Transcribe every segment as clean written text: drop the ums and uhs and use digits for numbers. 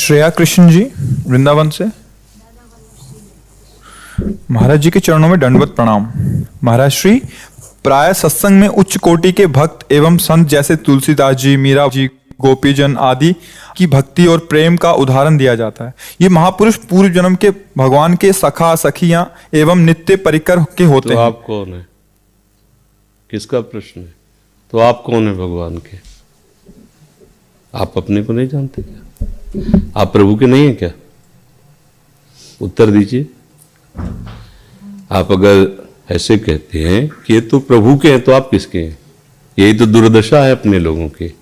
श्रेया कृष्ण जी वृंदावन से। महाराज जी के चरणों में दंडवत प्रणाम। महाराज श्री, प्राय सत्संग में उच्च कोटि के भक्त एवं संत जैसे तुलसीदास जी, मीरा जी, गोपीजन आदि की भक्ति और प्रेम का उदाहरण दिया जाता है। ये महापुरुष पूर्व जन्म के भगवान के सखा सखियां एवं नित्य परिकर के होते हैं। आप कौन है? किसका प्रश्न है? तो आप कौन है भगवान के? आप अपने को नहीं जानते क्या? आप प्रभु के नहीं है क्या? उत्तर दीजिए। आप अगर ऐसे कहते हैं कि ये तो प्रभु के हैं, तो आप किसके हैं? यही तो दुर्दशा है अपने लोगों की।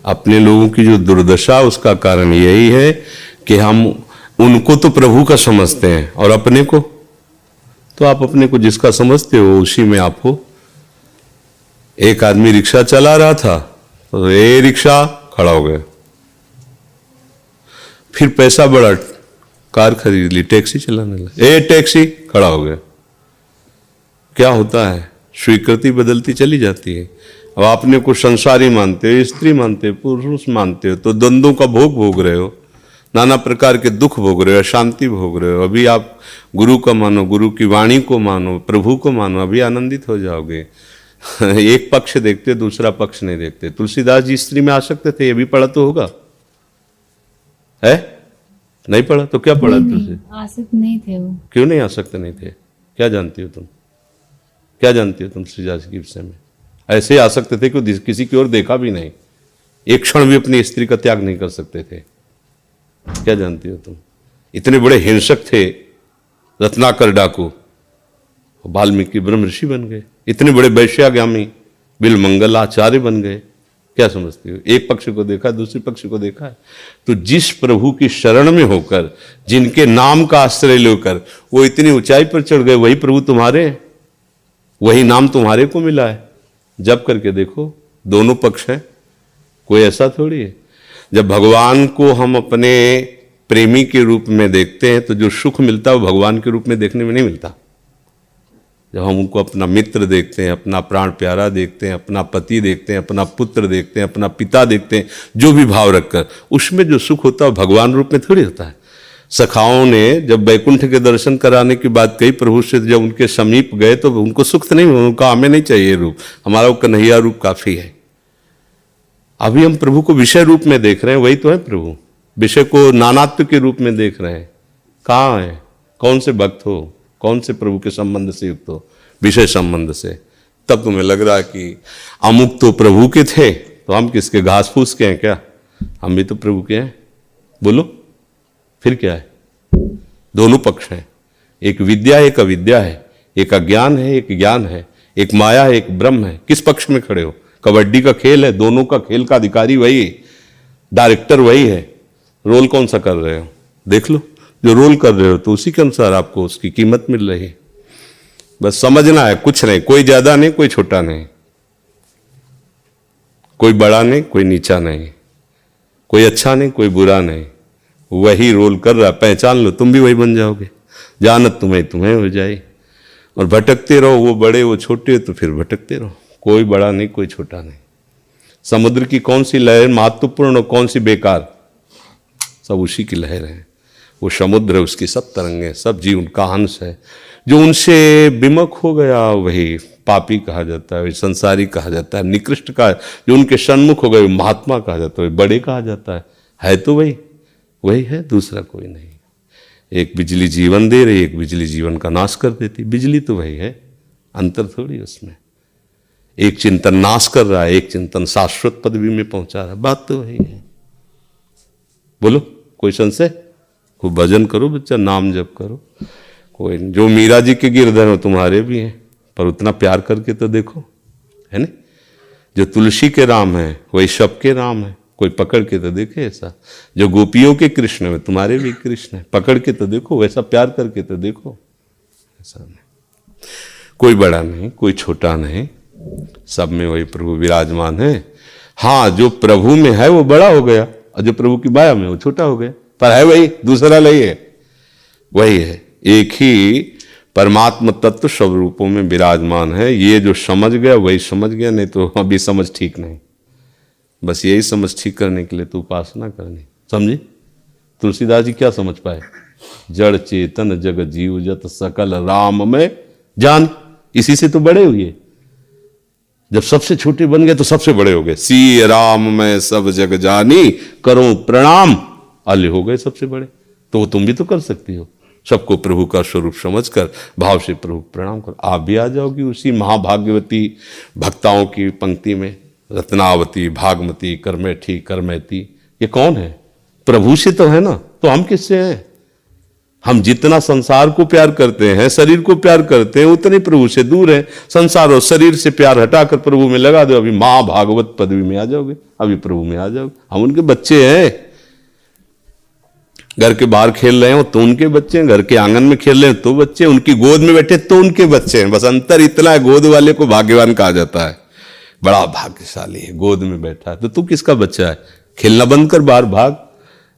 अपने लोगों की जो दुर्दशा, उसका कारण यही है कि हम उनको तो प्रभु का समझते हैं और अपने को तो आप अपने को जिसका समझते हो उसी में आप हो। एक आदमी रिक्शा चला रहा था तो ये रिक्शा खड़ा हो गया, फिर पैसा बढ़ा, कार खरीद ली, टैक्सी चलाने लगा, ए टैक्सी खड़ा हो गया। क्या होता है? स्वीकृति बदलती चली जाती है। अब आपने को संसारी मानते हो, स्त्री मानते हो, पुरुष मानते हो, तो द्वंद्वों का भोग रहे हो, नाना प्रकार के दुख भोग रहे हो, शांति भोग रहे हो। अभी आप गुरु को मानो, गुरु की वाणी को मानो, प्रभु को मानो, अभी आनंदित हो जाओगे। एक पक्ष देखते, दूसरा पक्ष नहीं देखते। तुलसीदास जी स्त्री में आसक्त थे, ये भी पढ़ा तो होगा है? नहीं पढ़ा तो क्या पढ़ा? तुलसी आसक्त नहीं थे वो। क्यों नहीं आसक्त नहीं थे? क्या जानती हो तुम? क्या जानती हो तुम तुलसीदास के विषय में? ऐसे आसक्त थे कि किसी की ओर देखा भी नहीं, एक क्षण भी अपनी स्त्री का त्याग नहीं कर सकते थे। क्या जानती हो तुम? इतने बड़े हिंसक थे रत्नाकर डाकू, वाल्मीकि ब्रह्म ऋषि बन गए। इतने बड़े वैश्यागामी बिल मंगल आचार्य बन गए। क्या समझती हो? एक पक्ष को देखा, दूसरे पक्ष को देखा है। तो जिस प्रभु की शरण में होकर, जिनके नाम का आश्रय लेकर वो इतनी ऊंचाई पर चढ़ गए, वही प्रभु तुम्हारे हैं, वही नाम तुम्हारे को मिला है। जब करके देखो, दोनों पक्ष हैं, कोई ऐसा थोड़ी है। जब भगवान को हम अपने प्रेमी के रूप में देखते हैं तो जो सुख मिलता है वो भगवान के रूप में देखने में नहीं मिलता। जब हम उनको अपना मित्र देखते हैं, अपना प्राण प्यारा देखते हैं, अपना पति देखते हैं, अपना पुत्र देखते हैं, अपना पिता देखते हैं, जो भी भाव रखकर, उसमें जो सुख होता है भगवान रूप में थोड़ी होता है। सखाओं ने जब वैकुंठ के दर्शन कराने की बात कही प्रभु से, जब उनके समीप गए तो उनको सुख तो नहीं, उनका हमें नहीं चाहिए रूप, हमारा वो कन्हैया रूप काफी है। अभी हम प्रभु को विषय रूप में देख रहे हैं, वही तो है प्रभु। विषय को नानात्व के रूप में देख रहे हैं। कहाँ है? कौन से भक्त हो? कौन से प्रभु के संबंध से युक्त हो? विषय संबंध से। तब तुम्हें लग रहा है कि अमुक तो प्रभु के थे, तो हम किसके? घास फूस के हैं क्या? हम भी तो प्रभु के हैं। बोलो फिर क्या है? दोनों पक्ष हैं। एक विद्या है, एक अविद्या है, एक अज्ञान है, एक ज्ञान है, एक माया है, एक ब्रह्म है। किस पक्ष में खड़े हो? कबड्डी का खेल है, दोनों का खेल का अधिकारी वही है, डायरेक्टर वही है। रोल कौन सा कर रहे हो? देख लो। जो रोल कर रहे हो तो उसी के अनुसार आपको उसकी कीमत मिल रही है। बस समझना है, कुछ नहीं, कोई ज्यादा नहीं, कोई छोटा नहीं, कोई बड़ा नहीं, कोई नीचा नहीं, कोई अच्छा नहीं, कोई बुरा नहीं। वही रोल कर रहा, पहचान लो, तुम भी वही बन जाओगे। जानत तुम्हें हो जाए। और भटकते रहो, वो बड़े वो छोटे, तो फिर भटकते रहो। कोई बड़ा नहीं, कोई छोटा नहीं। समुद्र की कौन सी लहर महत्वपूर्ण और कौन सी बेकार? सब उसी की लहर है। वो समुद्र है, उसकी सब तरंगे, सब जीव उनका अंश है। जो उनसे विमुख हो गया वही पापी कहा जाता है, वही संसारी कहा जाता है, निकृष्ट का। जो उनके सन्मुख हो गए महात्मा कहा जाता है, बड़े कहा जाता है तो वही है, दूसरा कोई नहीं। एक बिजली जीवन दे रही, एक बिजली जीवन का नाश कर देती। बिजली तो वही है, अंतर थोड़ी उसमें। एक चिंतन नाश कर रहा है, एक चिंतन शाश्वत पदवी में पहुंचा रहा है, बात तो वही है। बोलो कोई संशय? खूब भजन करो बच्चा, नाम जप करो। कोई नहीं। जो मीरा जी के गिरधर हो तुम्हारे भी हैं, पर उतना प्यार करके तो देखो, है ना? जो तुलसी के राम है वही सबके राम है। कोई पकड़ के तो देखे ऐसा। जो गोपियों के कृष्ण है तुम्हारे भी कृष्ण है, पकड़ के तो देखो, वैसा प्यार करके तो देखो। ऐसा नहीं, कोई बड़ा नहीं, कोई छोटा नहीं, सब में वही प्रभु विराजमान है। हाँ, जो प्रभु में है वो बड़ा हो गया और जो प्रभु की माया में वो छोटा हो गया, पर है वही, दूसरा नहीं है, वही है। एक ही परमात्मा तत्व सब रूपों में विराजमान है। ये जो समझ गया वही समझ गया, नहीं तो अभी समझ ठीक नहीं। बस यही समझ ठीक करने के लिए तो उपासना करनी, समझे? तुलसीदास जी क्या समझ पाए? जड़ चेतन जग जीव जत सकल राम में जान। इसी से तो बड़े हुए। जब सबसे छोटे बन गए तो सबसे बड़े हो गए। सी राम में सब जग जानी करो प्रणाम, आले हो गए सबसे बड़े। तो वो तुम भी तो कर सकती हो। सबको प्रभु का स्वरूप समझकर भाव से प्रभु प्रणाम करो। आप भी आ जाओगी उसी महाभाग्यवती भक्ताओं की पंक्ति में। रत्नावती, भागमती, करमेठी, करमैती, ये कौन है? प्रभु से तो है ना। तो हम किससे हैं? हम जितना संसार को प्यार करते हैं, शरीर को प्यार करते हैं, उतने प्रभु से दूर हैं। संसार और शरीर से प्यार हटाकर प्रभु में लगा दो, अभी महाभागवत पदवी में आ जाओगे, अभी प्रभु में आ जाओगे। हम उनके बच्चे हैं। घर के बाहर खेल रहे हो तो उनके बच्चे हैं, घर के आंगन में खेल रहे हैं तो बच्चे, उनकी गोद में बैठे तो उनके बच्चे हैं। बस अंतर इतना है, गोद वाले को भाग्यवान कहा जाता है, बड़ा भाग्यशाली है, गोद में बैठा है। तो तू किसका बच्चा है? खेलना बंद कर, बाहर भाग,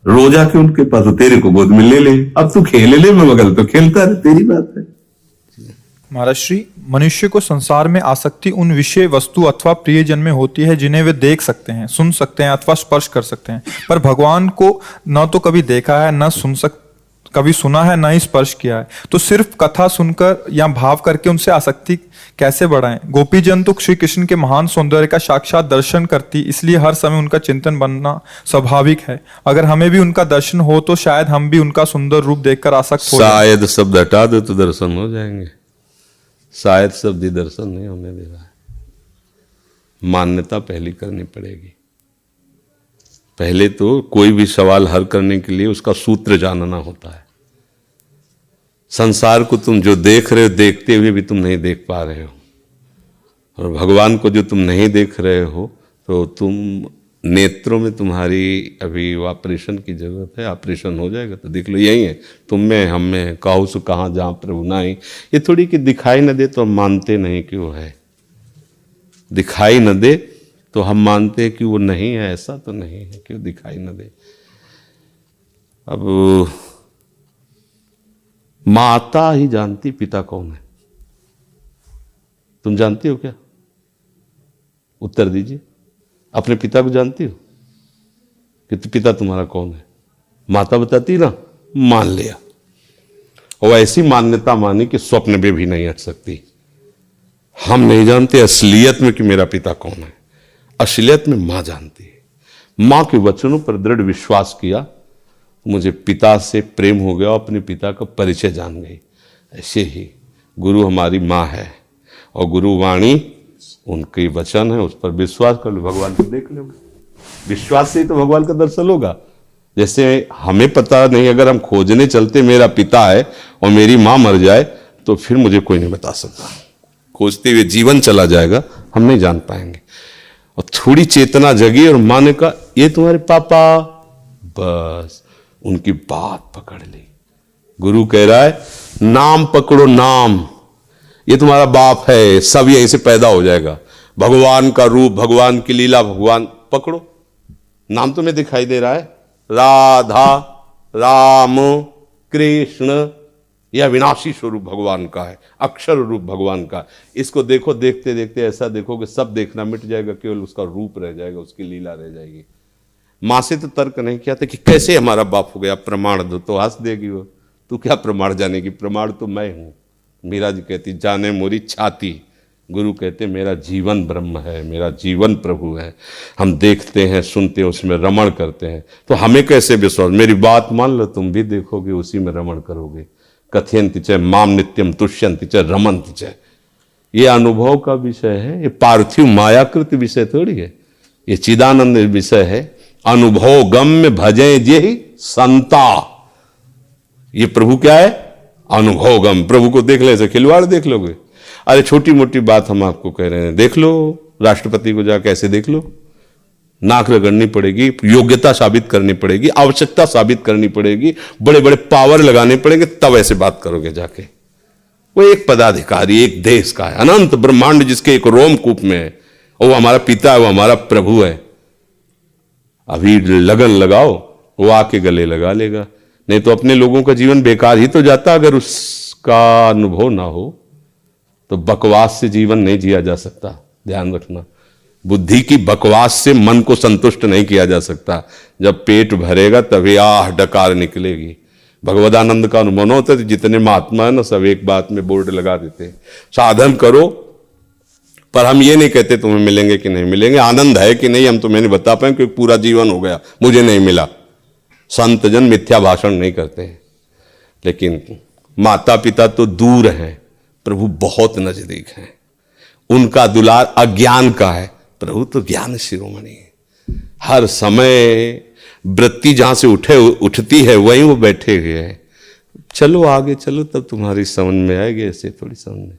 रोज आके उनके पास, तो तेरे को गोद में ले ले। अब तू खेल ले, मैं बगल तो खेलता रहे, तेरी बात है। महाराज श्री, मनुष्य को संसार में आसक्ति उन विषय वस्तु अथवा प्रियजन में होती है जिन्हें वे देख सकते हैं, सुन सकते हैं अथवा स्पर्श कर सकते हैं, पर भगवान को न तो कभी देखा है, न कभी सुना है, न ही स्पर्श किया है। तो सिर्फ कथा सुनकर या भाव करके उनसे आसक्ति कैसे बढ़ाएं? गोपीजन तो श्री कृष्ण के महान सौंदर्य का साक्षात दर्शन करती, इसलिए हर समय उनका चिंतन बनना स्वाभाविक है। अगर हमें भी उनका दर्शन हो तो शायद हम भी उनका सुंदर रूप देखकर आसक्त हो जाएं। शायद शब्द हटा दो तो दर्शन हो जाएंगे। शायद शब्द ही दर्शन नहीं होने दे रहा है। मान्यता पहली करनी पड़ेगी। पहले तो कोई भी सवाल हल करने के लिए उसका सूत्र जानना होता है। संसार को तुम जो देख रहे हो, देखते हुए भी तुम नहीं देख पा रहे हो, और भगवान को जो तुम नहीं देख रहे हो तो तुम नेत्रों में तुम्हारी अभी ऑपरेशन की जरूरत है। ऑपरेशन हो जाएगा तो देख लो, यही है तुम में, हम में, काहू सु कहाँ जहाँ प्रभु नाई। ये थोड़ी कि दिखाई न दे तो हम मानते नहीं कि वो है, दिखाई न दे तो हम मानते कि वो नहीं है। ऐसा तो नहीं है कि वो दिखाई न दे। अब माता ही जानती पिता कौन है। तुम जानती हो क्या? उत्तर दीजिए। अपने पिता को जानती हो कि पिता तुम्हारा कौन है? माता बताती ना, मान लिया, और ऐसी मान्यता मानी कि स्वप्न में भी नहीं हट सकती। हम नहीं जानते असलियत में कि मेरा पिता कौन है। असलियत में मां जानती है। मां के वचनों पर दृढ़ विश्वास किया, मुझे पिता से प्रेम हो गया, अपने पिता का परिचय जान गई। ऐसे ही गुरु हमारी मां है, और गुरु वाणी उनके वचन है, उस पर विश्वास कर लो, भगवान को देख लो। विश्वास से ही तो भगवान का दर्शन होगा। जैसे हमें पता नहीं, अगर हम खोजने चलते मेरा पिता है और मेरी मां मर जाए तो फिर मुझे कोई नहीं बता सकता। खोजते हुए जीवन चला जाएगा, हम नहीं जान पाएंगे। और थोड़ी चेतना जगी और मां ने कहा ये तुम्हारे पापा, बस उनकी बात पकड़ ली। गुरु कह रहा है नाम पकड़ो, नाम, ये तुम्हारा बाप है, सब यहीं से पैदा हो जाएगा। भगवान का रूप, भगवान की लीला, भगवान पकड़ो। नाम तुम्हें दिखाई दे रहा है, राधा, राम, कृष्ण, यह विनाशी स्वरूप भगवान का है, अक्षर रूप भगवान का। इसको देखो, देखते देखते ऐसा देखो कि सब देखना मिट जाएगा, केवल उसका रूप रह जाएगा, उसकी लीला रह जाएगी। मां से तो तर्क नहीं किया था कि कैसे हमारा बाप हो गया, प्रमाण दो, तो हंस देगी वो। तू क्या प्रमाण जानेगी? प्रमाण तो मैं हूं। मीरा जी कहती जाने मोरी छाती, गुरु कहते मेरा जीवन ब्रह्म है, मेरा जीवन प्रभु है। हम देखते हैं, सुनते हैं, उसमें रमण करते हैं। तो हमें कैसे विश्वास? मेरी बात मान लो, तुम भी देखोगे, उसी में रमण करोगे। कथयन्ति च माम नित्यम तुष्यन्ति च रमन्ति च। ये अनुभव का विषय है, ये पार्थिव मायाकृत विषय थोड़ी है, ये चिदानंद विषय है। अनुभव गम्य भजे जे ही संता। ये प्रभु क्या है? अनुभव गम। प्रभु को देख ले, ऐसे खिलवाड़ देख लोगे। अरे छोटी मोटी बात हम आपको कह रहे हैं, देख लो, राष्ट्रपति को जाकर ऐसे देख लो, नाक रगड़नी पड़ेगी, योग्यता साबित करनी पड़ेगी, आवश्यकता साबित करनी पड़ेगी, बड़े बड़े पावर लगाने पड़ेंगे, तब ऐसे बात करोगे जाके। वो एक पदाधिकारी, एक देश का है, अनंत ब्रह्मांड जिसके एक रोमकूप में है, वो हमारा पिता है, वो हमारा प्रभु है। अभी लगन लगाओ, वो आके गले लगा लेगा। नहीं तो अपने लोगों का जीवन बेकार ही तो जाता। अगर उसका अनुभव ना हो तो बकवास से जीवन नहीं जिया जा सकता। ध्यान रखना, बुद्धि की बकवास से मन को संतुष्ट नहीं किया जा सकता। जब पेट भरेगा तभी आह डकार निकलेगी। भगवदानंद का अनुभव होता है। जितने महात्मा है ना सब एक बात में बोर्ड लगा देते हैं, साधन करो, पर हम ये नहीं कहते तुम्हें मिलेंगे कि नहीं मिलेंगे, आनंद है कि नहीं हम तुम्हें नहीं बता पाए, क्योंकि पूरा जीवन हो गया मुझे नहीं मिला। संत जन मिथ्या भाषण नहीं करते हैं। लेकिन माता पिता तो दूर हैं, प्रभु बहुत नजदीक हैं। उनका दुलार अज्ञान का है, प्रभु तो ज्ञान शिरोमणि है। हर समय वृत्ति जहां से उठती है वहीं वो बैठे हुए हैं। चलो आगे चलो तब तुम्हारी समझ में आएगी, ऐसे थोड़ी समझ में।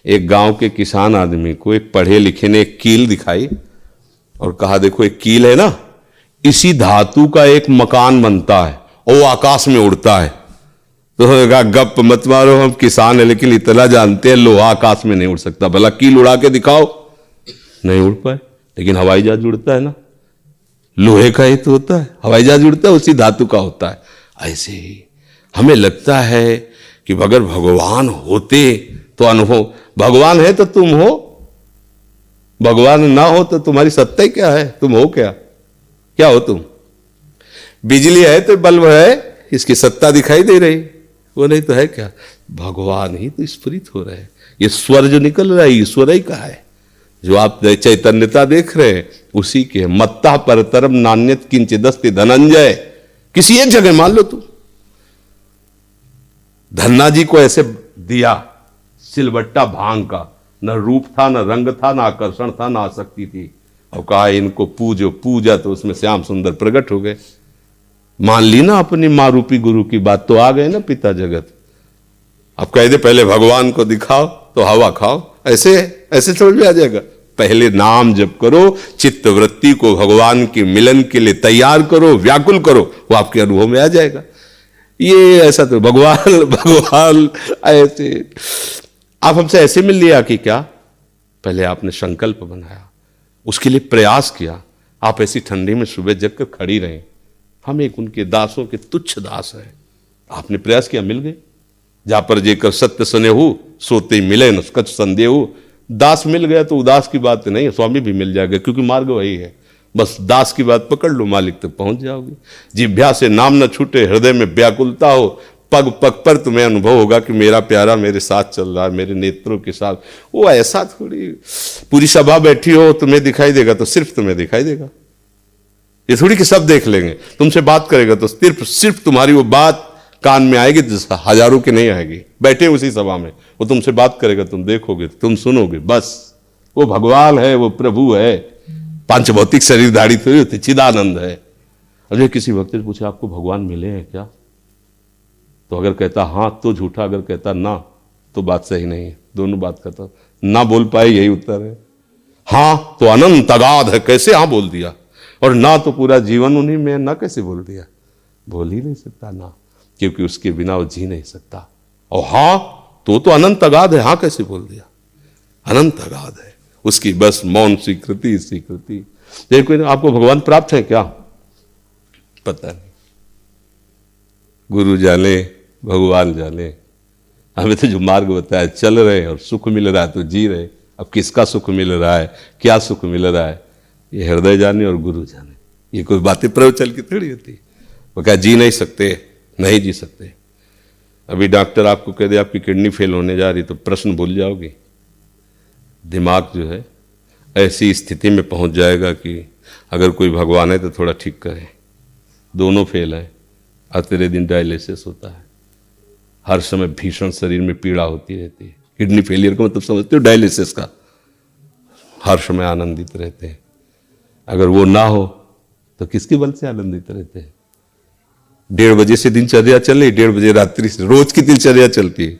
एक गांव के किसान आदमी को एक पढ़े लिखे ने एक कील दिखाई और कहा देखो एक कील है ना, इसी धातु का एक मकान बनता है और वो आकाश में उड़ता है। तो कहा गप मत मारो, हम किसान है लेकिन इतना जानते हैं लोहा आकाश में नहीं उड़ सकता। भला कील उड़ा के दिखाओ, नहीं उड़ पाए। लेकिन हवाई जहाज उड़ता है ना, लोहे का ही तो होता है, हवाई जहाज उड़ता है उसी धातु का होता है। ऐसे ही हमें लगता है कि अगर भगवान होते तो अनुभव, भगवान है तो तुम हो, भगवान ना हो तो तुम्हारी सत्ता ही क्या है, तुम हो क्या, क्या हो तुम? बिजली है तो बल्ब है, इसकी सत्ता दिखाई दे रही, वो नहीं तो है क्या? भगवान ही तो स्फुरित हो रहे हैं। ये स्वर जो निकल रहा है ईश्वर ही का है। जो आप चैतन्यता देख रहे हैं उसी के। मत्ता परतरम नान्यत किंचिदस्ति धनंजय। किसी एक जगह मान लो तुम, धन्ना जी को ऐसे दिया सिलबट्टा भांग का, न रूप था न रंग था न आकर्षण था न आसक्ति थी, और कहा इनको पूजो। पूजा तो उसमें श्याम सुंदर प्रकट हो गए। मान ली ना अपनी मां रूपी गुरु की बात, तो आ गए ना पिता जगत। अब कह दे पहले भगवान को दिखाओ तो हवा खाओ, ऐसे ऐसे समझ में आ जाएगा। पहले नाम जप करो, चित्त वृत्ति को भगवान के मिलन के लिए तैयार करो, व्याकुल करो, वो आपके अनुभव में आ जाएगा। ये ऐसा तो भगवान भगवान ऐसे आप हमसे ऐसे मिल लिया कि क्या? पहले आपने संकल्प बनाया, उसके लिए प्रयास किया। आप ऐसी ठंडी में सुबह जग कर खड़ी रहीं। हम एक उनके दासों के तुच्छ दास हैं। आपने प्रयास किया, मिल गए। जा पर जेकर सत्य सने हो सोते मिले न कछ संदेह हो। दास मिल गया तो उदास की बात नहीं है, स्वामी भी मिल जाएगा, क्योंकि मार्ग वही है। बस दास की बात पकड़ लो, मालिक तक पहुंच जाओगे। जिह्वा से नाम न छूटे, हृदय में व्याकुलता हो, पग पग पर तुम्हें अनुभव होगा कि मेरा प्यारा मेरे साथ चल रहा है, मेरे नेत्रों के साथ। वो ऐसा थोड़ी पूरी सभा बैठी हो तुम्हें दिखाई देगा तो सिर्फ तुम्हें दिखाई देगा। ये थोड़ी कि सब देख लेंगे। तुमसे बात करेगा तो सिर्फ तुम्हारी वो बात कान में आएगी, हजारों की नहीं आएगी। बैठे उसी सभा में वो तुमसे बात करेगा, तुम देखोगे, तुम सुनोगे, बस वो भगवान है, वो प्रभु है। पांच भौतिक शरीरधारी थोड़ी होती, चिदानंद है। अगर किसी भक्त से पूछे आपको भगवान मिले हैं क्या, तो अगर कहता हाँ तो झूठा, अगर कहता ना तो बात सही नहीं है। दोनों बात करता, ना बोल पाए यही उत्तर है। हाँ तो अनंत अगाध है, कैसे हाँ बोल दिया, और ना तो पूरा जीवन उन्हीं में, ना कैसे बोल दिया? बोल ही नहीं सकता ना, क्योंकि उसके बिना वो जी नहीं सकता। और हाँ तो अनंत अगाध है, हाँ कैसे बोल दिया? अनंत अगाध है, उसकी बस मौन स्वीकृति स्वीकृति। देखो आपको भगवान प्राप्त है क्या? पता नहीं, गुरु जाने भगवान जाने। हमें तो जो मार्ग बताया चल रहे हैं और सुख मिल रहा है तो जी रहे। अब किसका सुख मिल रहा है, क्या सुख मिल रहा है, ये हृदय जाने और गुरु जाने। ये कोई बातें प्रवचन की थोड़ी होती। वो क्या जी नहीं सकते? नहीं जी सकते। अभी डॉक्टर आपको कह दे आपकी किडनी फेल होने जा रही तो प्रश्न भूल जाओगे। दिमाग जो है ऐसी स्थिति में पहुंच जाएगा कि अगर कोई भगवान है तो थोड़ा ठीक करे। दोनों फेल है, अगले दिन डायलिसिस होता है। हर समय भीषण शरीर में पीड़ा होती रहती है। किडनी फेलियर का मतलब समझते हो? डायलिसिस का। हर समय आनंदित रहते हैं। अगर वो ना हो तो किसके बल से आनंदित रहते हैं? 1:30 बजे से दिनचर्या चल रही, 1:30 बजे रात्रि से रोज की दिनचर्या चलती है।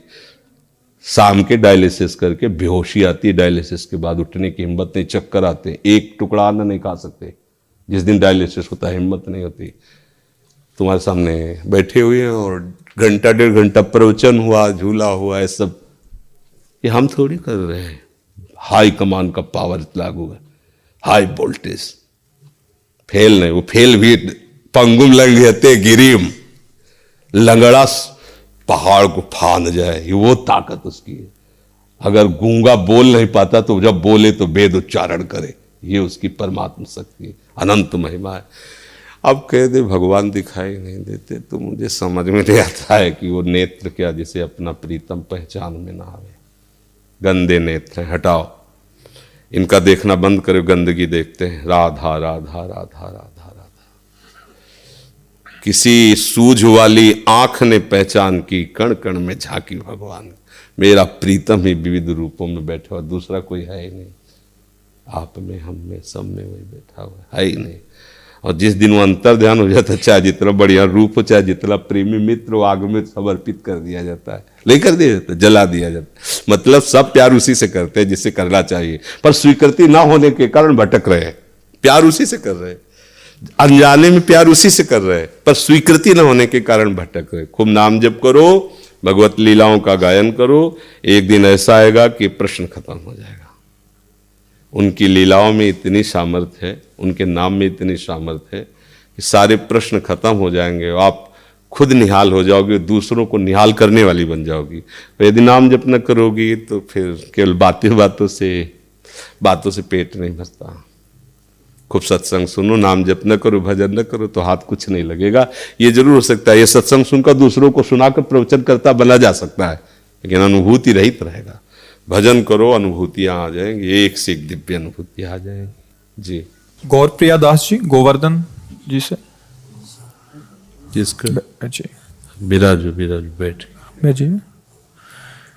शाम के डायलिसिस करके बेहोशी आती है, डायलिसिस के बाद उठने की हिम्मत नहीं, चक्कर आते हैं, एक टुकड़ा अन्न नहीं खा सकते। जिस दिन डायलिसिस होता है हिम्मत नहीं होती। तुम्हारे सामने बैठे हुए हैं और घंटा 1.5 घंटा प्रवचन हुआ, झूला हुआ, है सब ये हम थोड़ी कर रहे हैं। हाई कमान का पावर लागू है, हाई वोल्टेज। फेल नहीं, वो फेल भी पंगुम लंघयते गिरिम, लंगड़ा पहाड़ को फांद जाए, ये वो ताकत उसकी है। अगर गूंगा बोल नहीं पाता तो जब बोले तो वेद उच्चारण करे, ये उसकी परमात्मा शक्ति, अनंत महिमा है। अब कह दे भगवान दिखाई नहीं देते तो मुझे समझ में नहीं आता है कि वो नेत्र क्या जिसे अपना प्रीतम पहचान में ना आवे। गंदे नेत्र हैं, हटाओ इनका, देखना बंद करो, गंदगी देखते हैं। राधा राधा राधा राधा राधा। किसी सूझ वाली आंख ने पहचान की, कण कण में झांकी भगवान, मेरा प्रीतम ही विविध रूपों में बैठा हुआ, दूसरा कोई है ही नहीं। आप में, हम में, सब में वही बैठा हुआ है ही नहीं। और जिस दिन वो अंतर ध्यान हो जाता है, चाहे जितना बढ़िया रूप हो, चाहे जितना प्रेमी मित्र हो, आग में समर्पित कर दिया जाता है, लेकर दिया जाता है, जला दिया जाता है। मतलब सब प्यार उसी से करते हैं जिससे करना चाहिए, पर स्वीकृति ना होने के कारण भटक रहे हैं। प्यार उसी से कर रहे हैं, अनजाने में प्यार उसी से कर रहे हैं, पर स्वीकृति न होने के कारण भटक रहे। खूब नाम जप करो, भगवत लीलाओं का गायन करो, एक दिन ऐसा आएगा कि प्रश्न खत्म हो जाएगा। उनकी लीलाओं में इतनी सामर्थ्य है, उनके नाम में इतनी सामर्थ्य है कि सारे प्रश्न खत्म हो जाएंगे। आप खुद निहाल हो जाओगे, दूसरों को निहाल करने वाली बन जाओगी। तो यदि नाम जप न करोगी तो फिर केवल बातों से पेट नहीं भरता। खूब सत्संग सुनो, नाम जप न करो, भजन न करो तो हाथ कुछ नहीं लगेगा। ये जरूर हो सकता है ये सत्संग सुनकर दूसरों को सुनाकर प्रवचन करता बना जा सकता है, लेकिन अनुभूति रहित रहेगा। भजन करो, अनुभूतियां आ जाएंगी, एक से एक दिव्य अनुभूतियां आ जाएंगी। जी गौरप्रिया दास जी, गोवर्धन जी से जिसका जी बिराजो बैठ जी।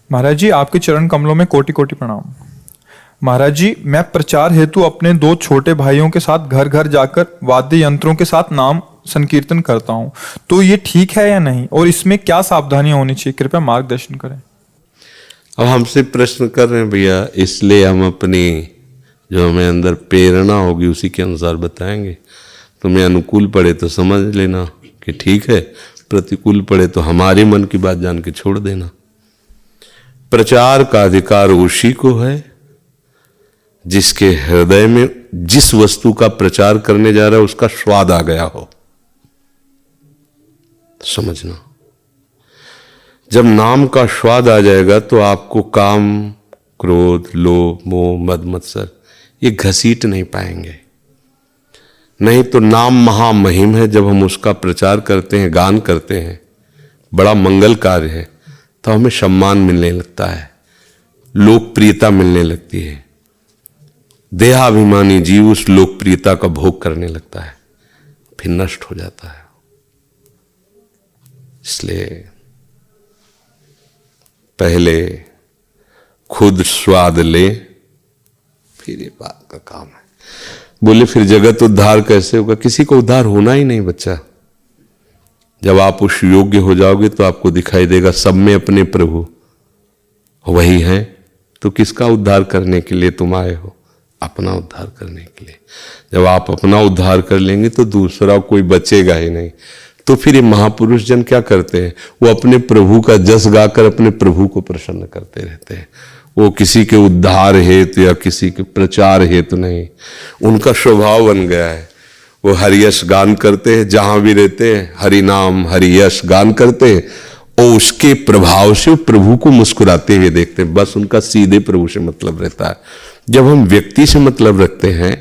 महाराज जी, आपके चरण कमलों में कोटि कोटि प्रणाम। महाराज जी, मैं प्रचार हेतु अपने 2 छोटे भाइयों के साथ घर घर जाकर वाद्य यंत्रों के साथ नाम संकीर्तन करता हूँ, तो ये ठीक है या नहीं, और इसमें क्या सावधानियां होनी चाहिए, कृपया मार्गदर्शन करें। अब हमसे प्रश्न कर रहे हैं भैया, इसलिए हम अपनी जो हमें अंदर प्रेरणा होगी उसी के अनुसार बताएंगे। तुम्हें अनुकूल पड़े तो समझ लेना कि ठीक है, प्रतिकूल पड़े तो हमारे मन की बात जान के छोड़ देना। प्रचार का अधिकार उसी को है जिसके हृदय में जिस वस्तु का प्रचार करने जा रहा है उसका स्वाद आ गया हो। समझना, जब नाम का स्वाद आ जाएगा तो आपको काम, क्रोध, लोभ, मोह, मद, मत्सर ये घसीट नहीं पाएंगे। नहीं तो नाम महामहिम है। जब हम उसका प्रचार करते हैं, गान करते हैं, बड़ा मंगल कार्य है, तो हमें सम्मान मिलने लगता है, लोकप्रियता मिलने लगती है। देहाभिमानी जीव उस लोकप्रियता का भोग करने लगता है, फिर नष्ट हो जाता है। इसलिए पहले खुद स्वाद ले, फिर ये बात का काम है। बोले फिर जगत उद्धार कैसे होगा? किसी को उद्धार होना ही नहीं बच्चा। जब आप उस योग्य हो जाओगे तो आपको दिखाई देगा सब में अपने प्रभु वही है। तो किसका उद्धार करने के लिए तुम आए हो? अपना उद्धार करने के लिए। जब आप अपना उद्धार कर लेंगे तो दूसरा कोई बचेगा ही नहीं। तो फिर ये महापुरुष जन क्या करते हैं? वो अपने प्रभु का जस गाकर अपने प्रभु को प्रसन्न करते रहते हैं। वो किसी के उद्धार हेतु या किसी के प्रचार हेतु नहीं, उनका स्वभाव बन गया है। वो हरियश गान करते हैं, जहां भी रहते हैं हरि नाम हरियश गान करते हैं और उसके प्रभाव से प्रभु को मुस्कुराते हुए देखते हैं। बस उनका सीधे प्रभु से मतलब रहता है। जब हम व्यक्ति से मतलब रखते हैं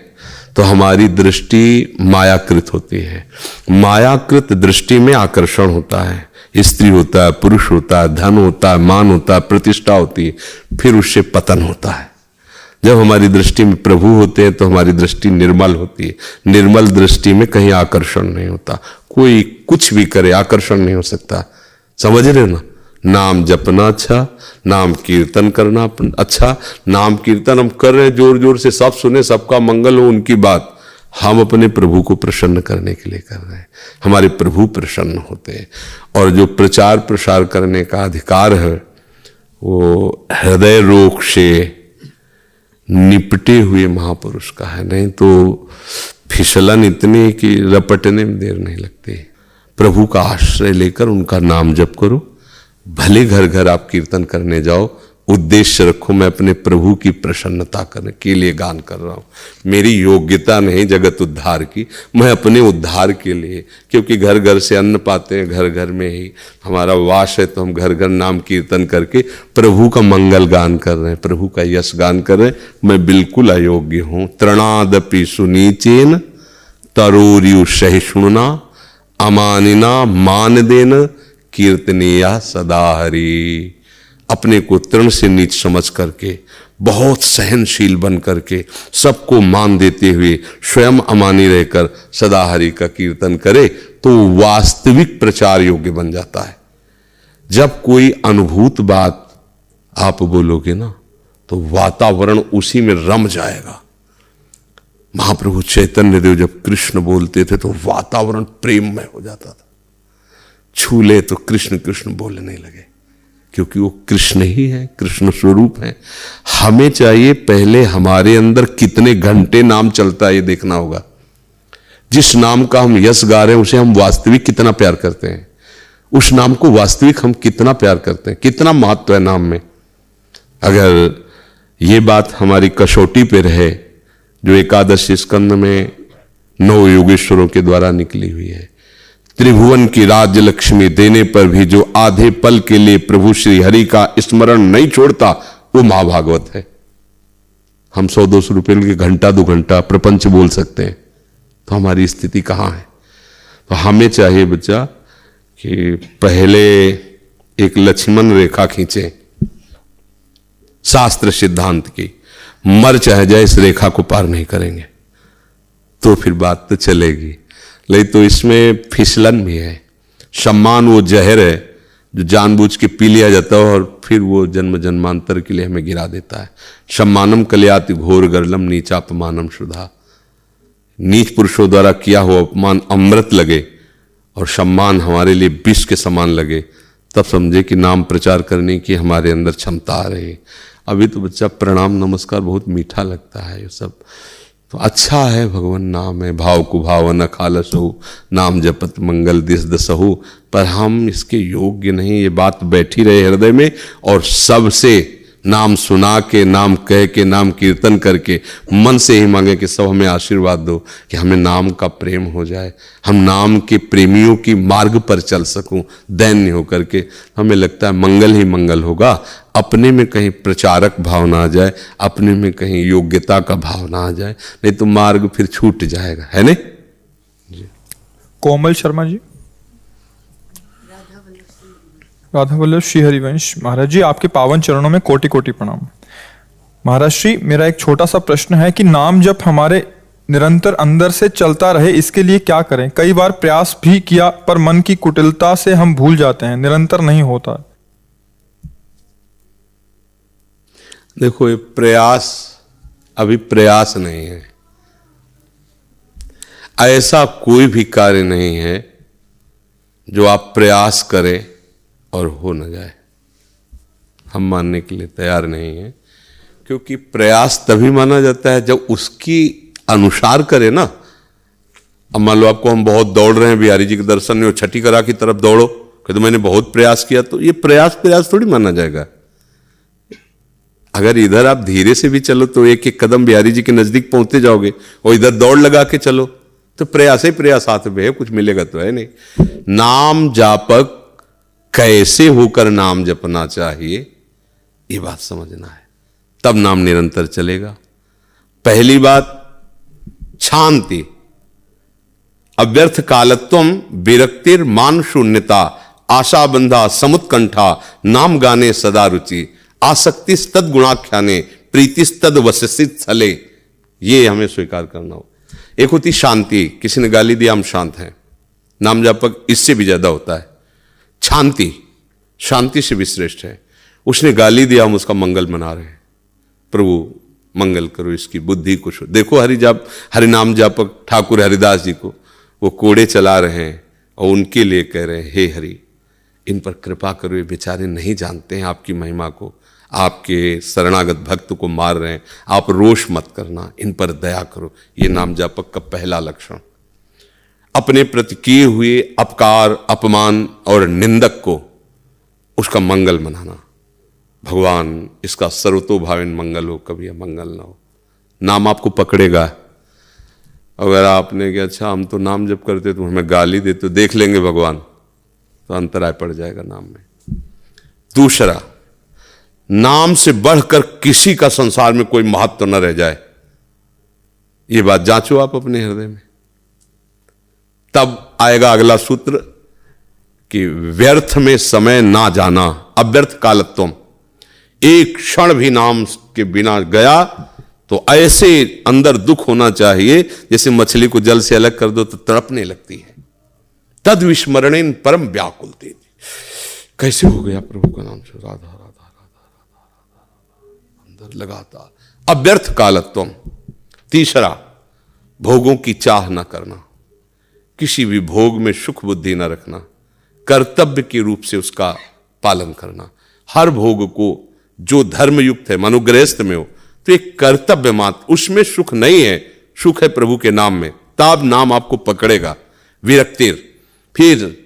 तो हमारी दृष्टि मायाकृत होती है। मायाकृत दृष्टि में आकर्षण होता है, स्त्री होता है, पुरुष होता है, धन होता है, मान होता है, प्रतिष्ठा होती है, फिर उससे पतन होता है। जब हमारी दृष्टि में प्रभु होते हैं तो हमारी दृष्टि निर्मल होती है। निर्मल दृष्टि में कहीं आकर्षण नहीं होता। कोई कुछ भी करे आकर्षण नहीं हो सकता। समझ रहे हो ना? नाम जपना अच्छा, नाम कीर्तन करना अच्छा। नाम कीर्तन हम कर रहे हैं जोर जोर से, सब सुने, सबका मंगल हो, उनकी बात। हम अपने प्रभु को प्रसन्न करने के लिए कर रहे हैं। हमारे प्रभु प्रसन्न होते हैं। और जो प्रचार प्रसार करने का अधिकार है वो हृदय रोग से निपटे हुए महापुरुष का है। नहीं तो फिसलन इतनी कि रपटने में देर नहीं लगती। प्रभु का आश्रय लेकर उनका नाम जप करो। भले घर घर आप कीर्तन करने जाओ, उद्देश्य रखो, मैं अपने प्रभु की प्रसन्नता करने के लिए गान कर रहा हूं। मेरी योग्यता नहीं जगत उद्धार की, मैं अपने उद्धार के लिए, क्योंकि घर घर से अन्न पाते हैं, घर घर में ही हमारा वास है, तो हम घर घर नाम कीर्तन करके प्रभु का मंगल गान कर रहे हैं, प्रभु का यश गान कर रहे हैं। मैं बिल्कुल अयोग्य हूं। तृणादपि सुनीचेन तरोरियु सहिष्णुना अमानिना मान देन कीर्तनीया सदा हरि। अपने को तृण से नीच समझ करके, बहुत सहनशील बन करके, सबको मान देते हुए स्वयं अमानी रहकर सदा हरि का कीर्तन करे तो वास्तविक प्रचार योग्य बन जाता है। जब कोई अनुभूत बात आप बोलोगे ना तो वातावरण उसी में रम जाएगा। महाप्रभु चैतन्य देव जब कृष्ण बोलते थे तो वातावरण प्रेममय हो जाता था। छूले तो कृष्ण कृष्ण बोलने लगे, क्योंकि वो कृष्ण ही है, कृष्ण स्वरूप है। हमें चाहिए पहले हमारे अंदर कितने घंटे नाम चलता है ये देखना होगा। जिस नाम का हम यश गा रहे हैं उसे हम वास्तविक कितना प्यार करते हैं, उस नाम को वास्तविक हम कितना प्यार करते हैं, कितना महत्व है नाम में। अगर ये बात हमारी कसौटी पे रहे जो एकादश स्कंद में 9 योगेश्वरों के द्वारा निकली हुई है, त्रिभुवन की राज्य लक्ष्मी देने पर भी जो आधे पल के लिए प्रभु श्री हरि का स्मरण नहीं छोड़ता वो महाभागवत है। हम 100-200 रुपए के घंटा 2 घंटा प्रपंच बोल सकते हैं, तो हमारी स्थिति कहां है। तो हमें चाहिए बच्चा कि पहले एक लक्ष्मण रेखा खींचे शास्त्र सिद्धांत की, मर चाहे जाए इस रेखा को पार नहीं करेंगे तो फिर बात तो चलेगी। लेकिन तो इसमें फिसलन भी है। सम्मान वो जहर है जो जानबूझ के पी लिया जाता है और फिर वो जन्म जन्मांतर के लिए हमें गिरा देता है। सम्मानम कल्याति घोर गर्लम नीचापमानम शुधा। नीच पुरुषों द्वारा किया हुआ अपमान अमृत लगे और सम्मान हमारे लिए विष के समान लगे, तब समझे कि नाम प्रचार करने की हमारे अंदर क्षमता आ रही है। अभी तो बच्चा प्रणाम नमस्कार बहुत मीठा लगता है, ये सब तो अच्छा है। भगवान नाम है, भाव को भाव न खालसहु, नाम जपत मंगल दिस दसहु, पर हम इसके योग्य नहीं। ये बात बैठी रहे हृदय में और सबसे नाम सुना के, नाम कह के, नाम कीर्तन करके मन से ही मांगे कि सब हमें आशीर्वाद दो कि हमें नाम का प्रेम हो जाए, हम नाम के प्रेमियों की मार्ग पर चल सकूं दैन्य होकर के। हमें लगता है मंगल ही मंगल होगा, अपने में कहीं प्रचारक भाव ना आ जाए, अपने में कहीं योग्यता का भाव ना आ जाए, नहीं तो मार्ग फिर छूट जाएगा, है नहीं। कोमल शर्मा जी। राधा वल्लभ श्री हरिवंश। महाराज जी आपके पावन चरणों में कोटि कोटि प्रणाम। महाराज श्री मेरा एक छोटा सा प्रश्न है कि नाम जप हमारे निरंतर अंदर से चलता रहे इसके लिए क्या करें। कई बार प्रयास भी किया पर मन की कुटिलता से हम भूल जाते हैं, निरंतर नहीं होता। देखो ये प्रयास अभी प्रयास नहीं है, ऐसा कोई भी कार्य नहीं है जो आप प्रयास करें और हो न जाए। हम मानने के लिए तैयार नहीं है, क्योंकि प्रयास तभी माना जाता है जब उसकी अनुसार करे ना। अब मान लो आपको हम बहुत दौड़ रहे हैं बिहारी जी के दर्शन में, छठी करा की तरफ दौड़ो, कि तो मैंने बहुत प्रयास किया, तो ये प्रयास थोड़ी माना जाएगा। अगर इधर आप धीरे से भी चलो तो एक एक कदम बिहारी जी के नजदीक पहुंचते जाओगे, और इधर दौड़ लगा के चलो तो प्रयास ही प्रयास हाथ में है, कुछ मिलेगा तो है नहीं। नाम जापक कैसे होकर नाम जपना चाहिए ये बात समझना है, तब नाम निरंतर चलेगा। पहली बात शांति, अव्यर्थ कालत्वम, विरक्तिर मान शून्यता, आशा बंधा समुत्कंठा, नाम गाने सदा रुचि, आसक्ति तद गुणाख्याने, प्रीतिस्तद वसित स्थले। ये हमें स्वीकार करना हो। एक होती शांति, किसी ने गाली दिया हम शांत हैं, नाम जापक इससे भी ज्यादा होता है। शांति शांति से भी श्रेष्ठ है। उसने गाली दिया हम उसका मंगल मना रहे हैं, प्रभु मंगल करो इसकी बुद्धि को। देखो हरिनाम जापक ठाकुर हरिदास जी को वो कोड़े चला रहे हैं और उनके लिए कह रहे हैं, हे हरि इन पर कृपा करो, ये बेचारे नहीं जानते हैं आपकी महिमा को, आपके शरणागत भक्त को मार रहे हैं, आप रोष मत करना, इन पर दया करो। ये नाम जापक का पहला लक्षण। अपने प्रति किए हुए अपकार, अपमान और निंदक को उसका मंगल मनाना, भगवान इसका सर्वतोभाविन मंगल हो, कभी अमंगल ना हो। नाम आपको पकड़ेगा। अगर आपने कि अच्छा हम तो नाम जप करते तो हमें गाली दे तो देख लेंगे भगवान, तो अंतराय पड़ जाएगा नाम में। दूसरा, नाम से बढ़कर किसी का संसार में कोई महत्व न रह जाए, ये बात जांचो आप अपने हृदय में। तब आएगा अगला सूत्र कि व्यर्थ में समय ना जाना, अव्यर्थ कालत्वम। एक क्षण भी नाम के बिना गया तो ऐसे अंदर दुख होना चाहिए जैसे मछली को जल से अलग कर दो तो तड़पने लगती है। तद विस्मरणेन परम व्याकुल थी। कैसे हो गया प्रभु का नाम से, राधा राधा राधा राधा अंदर लगातार, अव्यर्थ कालत्वम। तीसरा, भोगों की चाह न करना, किसी भी भोग में सुख बुद्धि न रखना, कर्तव्य के रूप से उसका पालन करना। हर भोग को जो धर्मयुक्त है, मनुगृहस्थ में हो तो एक कर्तव्य मात्र, उसमें सुख नहीं है, सुख है प्रभु के नाम में, तब नाम आपको पकड़ेगा। विरक्तिर। फिर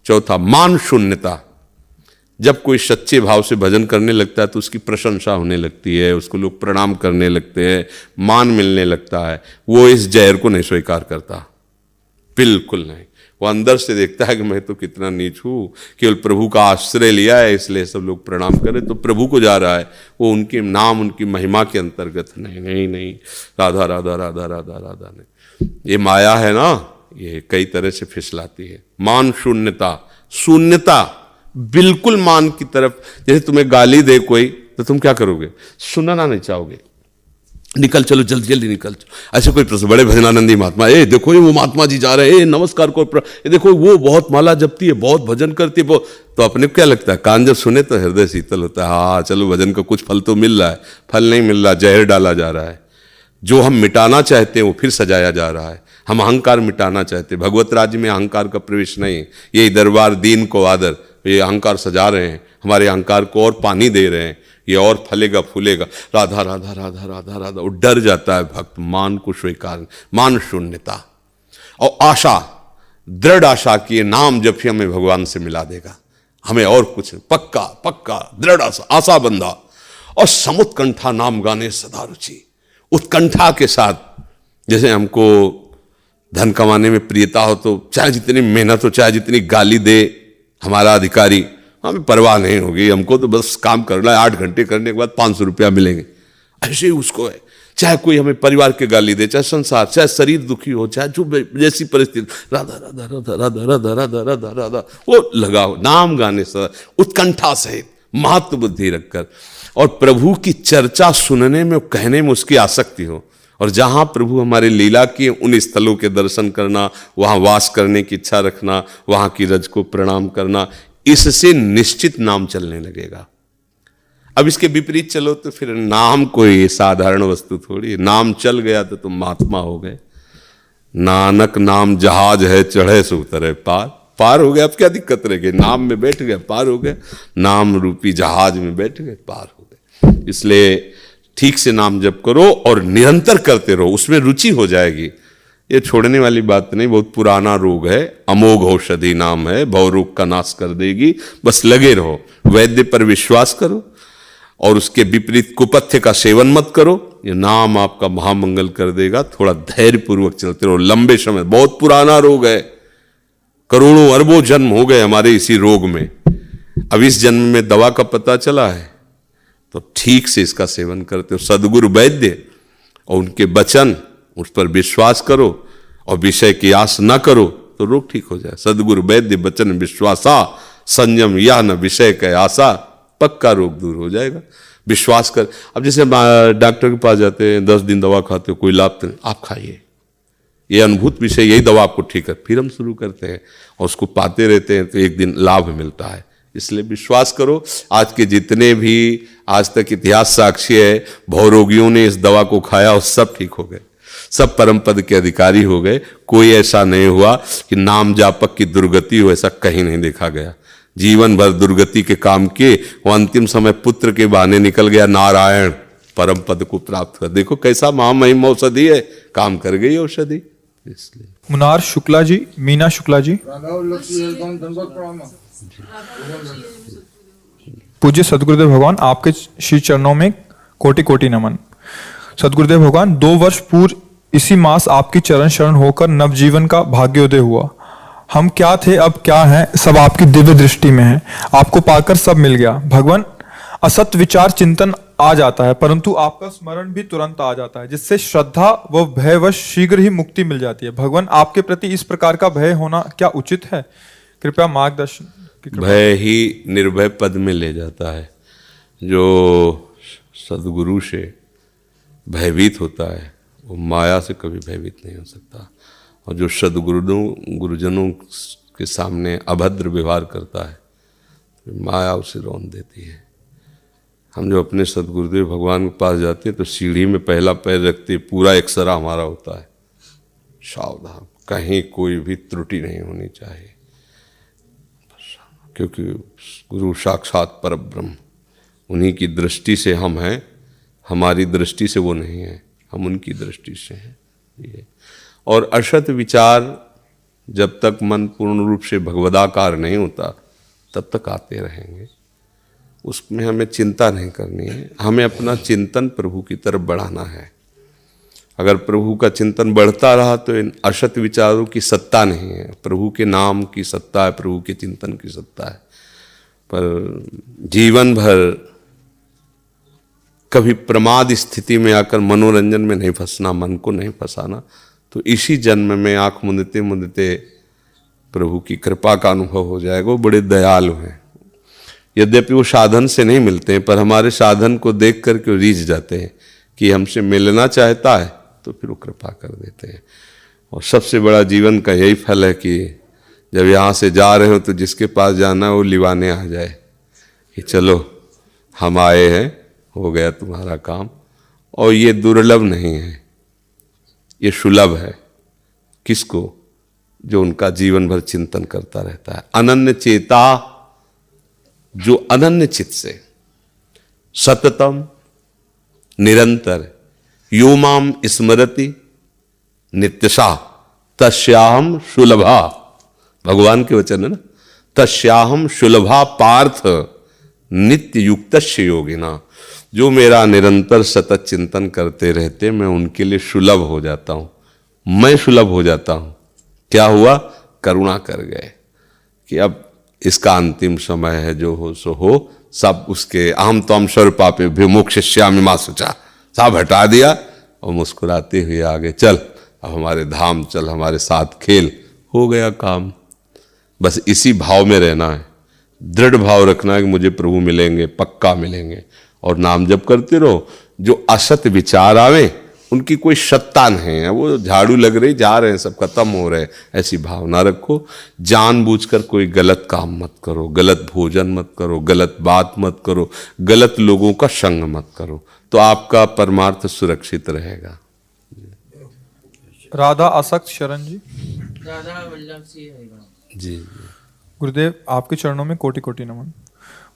चौथा, मान शून्यता। जब कोई सच्चे भाव से भजन करने लगता है तो उसकी प्रशंसा होने लगती है, उसको लोग प्रणाम करने लगते हैं, मान मिलने लगता है। वो इस जहर को नहीं स्वीकार करता, बिल्कुल नहीं। वो अंदर से देखता है कि मैं तो कितना नीच हूं, केवल प्रभु का आश्रय लिया है इसलिए सब लोग प्रणाम करें, तो प्रभु को जा रहा है, वो उनके नाम उनकी महिमा के अंतर्गत नहीं नहीं नहीं। राधा राधा राधा राधा राधा नहीं। ये माया है ना, ये कई तरह से फिसलाती है। मान शून्यता, शून्यता बिल्कुल मान की तरफ। जैसे तुम्हें गाली दे कोई तो तुम क्या करोगे, सुनना नहीं चाहोगे, निकल चलो जल्दी जल्दी निकल चलो। ऐसे कोई प्रश्न, बड़े भजनानंदी महात्मा, ए देखो ये वो महात्मा जी जा रहे हैं, नमस्कार को, ये देखो वो बहुत माला जपती है, बहुत भजन करती है, तो अपने को क्या लगता है, कान जब सुने तो हृदय शीतल होता है। हाँ चलो भजन का कुछ फल तो मिल रहा है, फल नहीं मिल रहा, जहर डाला जा रहा है। जो हम मिटाना चाहते हैं वो फिर सजाया जा रहा है। हम अहंकार मिटाना चाहते हैं, भगवत राज्य में अहंकार का प्रवेश नहीं। ये दरबार दीन को आदर, ये अहंकार सजा रहे हैं, हमारे अहंकार को और पानी दे रहे हैं, ये और फलेगा फूलेगा। राधा राधा राधा राधा राधा, वो डर जाता है भक्त, मान को स्वीकार, मान शून्यता। और आशा, दृढ़ आशा की नाम जब ही हमें भगवान से मिला देगा, हमें और कुछ, पक्का पक्का दृढ़ आशा, आशा बंधा। और समुत्कंठा नाम गाने सदा रुचि, उत्कंठा के साथ। जैसे हमको धन कमाने में प्रियता हो तो चाहे जितनी मेहनत हो, चाहे जितनी गाली दे हमारा अधिकारी, हमें परवाह नहीं होगी, हमको तो बस काम करना है, 8 घंटे करने के बाद 500 रुपया मिलेंगे। ऐसे ही उसको है, चाहे कोई हमें परिवार के गाली दे, चाहे संसार, चाहे शरीर दुखी हो, चाहे जो जैसी परिस्थिति, राधा राधा राधा राधा राधा राधा राधा राधा, वो लगाओ नाम गाने से उत्कंठा सहित, महत्व बुद्धि रखकर। और प्रभु की चर्चा सुनने में, कहने में उसकी आसक्ति हो। और जहां प्रभु हमारे लीला किए उन स्थलों के दर्शन करना, वहां वास करने की इच्छा रखना, वहां की रज को प्रणाम करना, इससे निश्चित नाम चलने लगेगा। अब इसके विपरीत चलो तो फिर नाम कोई साधारण वस्तु थोड़ी, नाम चल गया तो तुम महात्मा हो गए। नानक नाम जहाज है, चढ़े सो उतरे पार, पार हो गया। अब क्या दिक्कत रह गई, नाम में बैठ गए पार हो गए, नाम रूपी जहाज में बैठ गए पार हो गए। इसलिए ठीक से नाम जप करो और निरंतर करते रहो, उसमें रुचि हो जाएगी। ये छोड़ने वाली बात नहीं, बहुत पुराना रोग है, अमोघ औषधि नाम है, भव रोग का नाश कर देगी। बस लगे रहो, वैद्य पर विश्वास करो और उसके विपरीत कुपथ्य का सेवन मत करो, ये नाम आपका महामंगल कर देगा। थोड़ा धैर्य पूर्वक चलते रहो लंबे समय। बहुत पुराना रोग है, करोड़ों अरबों जन्म हो गए हमारे इसी रोग में, अब इस जन्म में दवा का पता चला है, तो ठीक से इसका सेवन करते हो। सदगुरु वैद्य और उनके वचन, उस पर विश्वास करो और विषय की आस न करो तो रोग ठीक हो जाए। सदगुरु वैद्य वचन विश्वासा, संयम यह न विषय का आशा, पक्का रोग दूर हो जाएगा। विश्वास कर। अब जैसे डॉक्टर के पास जाते हैं, 10 दिन दवा खाते हो, कोई लाभ नहीं, आप खाइए, ये अनुभूत विषय, यही दवा आपको ठीक है। फिर हम शुरू करते हैं और उसको पाते रहते हैं तो एक दिन लाभ मिलता है। इसलिए विश्वास करो। आज के जितने भी आज तक इतिहास साक्षी है, भवरोगियों ने इस दवा को खाया और सब ठीक हो गए, सब परम पद के अधिकारी हो गए। कोई ऐसा नहीं हुआ कि नाम जापक की दुर्गति हो, ऐसा कहीं नहीं देखा गया। जीवन भर दुर्गति के काम किए, वो अंतिम समय पुत्र के बहाने निकल गया, नारायण परम पद को प्राप्त कर। देखो कैसा महामहिम औषधि है, काम कर गई औषधि। इसलिए मुनार शुक्ला जी, मीना शुक्ला जी, पूज्य सदगुरुदेव भगवान, आपके श्री चरणों में कोटि कोटि नमन। सदगुरुदेव भगवान, 2 वर्ष पूर्व इसी मास आपकी चरण शरण होकर नवजीवन का भाग्योदय हुआ। हम क्या थे अब क्या हैं, सब आपकी दिव्य दृष्टि में है। आपको पाकर सब मिल गया। भगवान, असत विचार चिंतन आ जाता है, परंतु आपका स्मरण भी तुरंत आ जाता है, जिससे श्रद्धा व भयवश शीघ्र ही मुक्ति मिल जाती है। भगवान, आपके प्रति इस प्रकार का भय होना क्या उचित है? कृपया मार्गदर्शन की कृपा। भय ही निर्भय पद में ले जाता है। जो सदगुरु से भयभीत होता है वो माया से कभी भयभीत नहीं हो सकता, और जो गुरुजनों के सामने अभद्र व्यवहार करता है माया उसे रौंद देती है। हम जो अपने सदगुरुदेव भगवान के पास जाते हैं तो सीढ़ी में पहला पैर रखते पूरा एक्सरा हमारा होता है, सावधान, कहीं कोई भी त्रुटि नहीं होनी चाहिए, क्योंकि गुरु साक्षात परब्रह्म, उन्हीं की दृष्टि से हम हैं, हमारी दृष्टि से वो नहीं है, हम उनकी दृष्टि से हैं। ये और असत विचार जब तक मन पूर्ण रूप से भगवदाकार नहीं होता तब तक आते रहेंगे, उसमें हमें चिंता नहीं करनी है। हमें अपना चिंतन प्रभु की तरफ बढ़ाना है। अगर प्रभु का चिंतन बढ़ता रहा तो इन असत विचारों की सत्ता नहीं है, प्रभु के नाम की सत्ता है, प्रभु के चिंतन की सत्ता है। पर जीवन भर कभी प्रमाद स्थिति में आकर मनोरंजन में नहीं फंसना, मन को नहीं फंसाना, तो इसी जन्म में आंख मूंदते मूंदते प्रभु की कृपा का अनुभव हो जाएगा। वो बड़े दयालु हैं, यद्यपि वो साधन से नहीं मिलते हैं, पर हमारे साधन को देख करके वो रीझ जाते हैं कि हमसे मिलना चाहता है, तो फिर वो कृपा कर देते हैं। और सबसे बड़ा जीवन का यही फल है कि जब यहाँ से जा रहे हो तो जिसके पास जाना है वो लिवाने आ जाए कि चलो हम आए हैं, हो गया तुम्हारा काम। और ये दुर्लभ नहीं है, ये सुलभ है। किसको? जो उनका जीवन भर चिंतन करता रहता है। अनन्य चेता, जो अनन्य चित्त से सततम निरंतर यो माम स्मरति नित्यशा तस्याहम सुलभा, भगवान के वचन है ना, तस्याहम सुलभा पार्थ नित्य युक्तस्य योगिना। जो मेरा निरंतर सतत चिंतन करते रहते, मैं उनके लिए सुलभ हो जाता हूँ, मैं सुलभ हो जाता हूँ। क्या हुआ? करुणा कर गए कि अब इसका अंतिम समय है, जो हो सो हो, सब उसके अहम त्वं सर्वपापे विमोक्षयिष्यामि मा शुचा, सब हटा दिया और मुस्कुराते हुए आगे चल, अब हमारे धाम चल, हमारे साथ खेल, हो गया काम। बस इसी भाव में रहना है, दृढ़ भाव रखना है कि मुझे प्रभु मिलेंगे, पक्का मिलेंगे, और नाम जप करते रहो। जो असत विचार आवे उनकी कोई सत्ता नहीं है, वो झाड़ू लग रही, जा रहे हैं, सब खत्म हो रहे हैं, ऐसी भावना रखो। जानबूझकर कोई गलत काम मत करो, गलत भोजन मत करो, गलत बात मत करो, गलत लोगों का संग मत करो, तो आपका परमार्थ सुरक्षित रहेगा। राधा आसक्त शरण जी। राधा वल्लभ सिंह जी गुरुदेव, आपके चरणों में कोटि कोटि नमन।